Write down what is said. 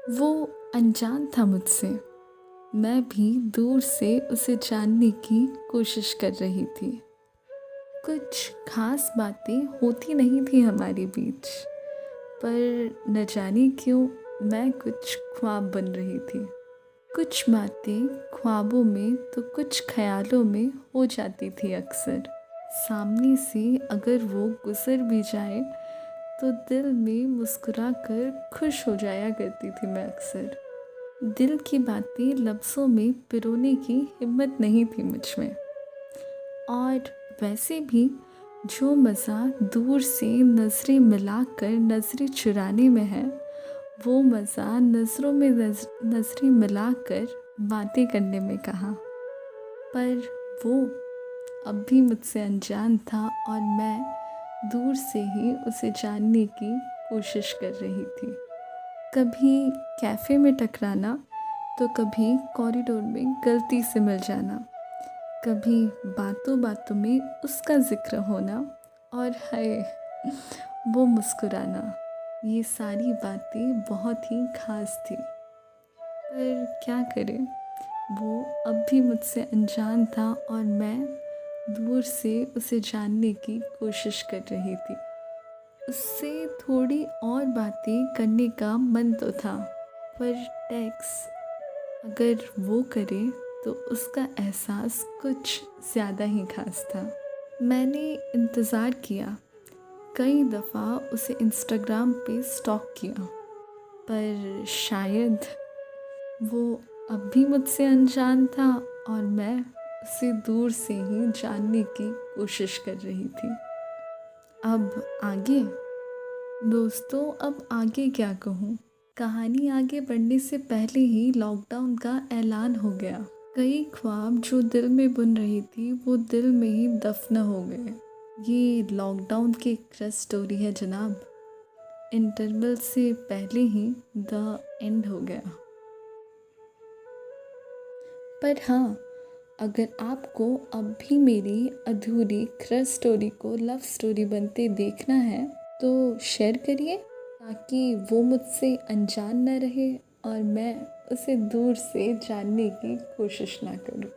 वो अनजान था मुझसे, मैं भी दूर से उसे जानने की कोशिश कर रही थी। कुछ खास बातें होती नहीं थी हमारे बीच, पर न जाने क्यों मैं कुछ ख्वाब बन रही थी। कुछ बातें ख्वाबों में तो कुछ ख़यालों में हो जाती थी अक्सर। सामने से अगर वो गुज़र भी जाए तो दिल में मुस्कुरा कर खुश हो जाया करती थी मैं अक्सर। दिल की बातें लफ्ज़ों में पिरोने की हिम्मत नहीं थी मुझ में। और वैसे भी जो मज़ा दूर से नज़रें मिलाकर नज़रें चुराने में है, वो मज़ा नज़रों में नज़रें मिलाकर बातें करने में कहाँ। पर वो अब भी मुझसे अनजान था और मैं दूर से ही उसे जानने की कोशिश कर रही थी। कभी कैफ़े में टकराना तो कभी कॉरिडोर में गलती से मिल जाना, कभी बातों बातों में उसका ज़िक्र होना और हाय वो मुस्कुराना। ये सारी बातें बहुत ही ख़ास थी, पर क्या करें, वो अब भी मुझसे अनजान था और मैं दूर से उसे जानने की कोशिश कर रही थी। उससे थोड़ी और बातें करने का मन तो था, पर टेक्स्ट अगर वो करे तो उसका एहसास कुछ ज़्यादा ही ख़ास था। मैंने इंतज़ार किया, कई दफ़ा उसे इंस्टाग्राम पे स्टॉक किया, पर शायद वो अब भी मुझसे अनजान था और मैं उसे दूर से ही जानने की कोशिश कर रही थी। अब आगे दोस्तों, अब आगे क्या कहूँ। कहानी आगे बढ़ने से पहले ही लॉकडाउन का ऐलान हो गया। कई ख्वाब जो दिल में बुन रही थी वो दिल में ही दफन हो गए। ये लॉकडाउन की एक क्रश स्टोरी है जनाब। इंटरवल से पहले ही द एंड हो गया। पर हाँ, अगर आपको अब भी मेरी अधूरी क्रश स्टोरी को लव स्टोरी बनते देखना है तो शेयर करिए, ताकि वो मुझसे अनजान न रहे और मैं उसे दूर से जानने की कोशिश ना करूं।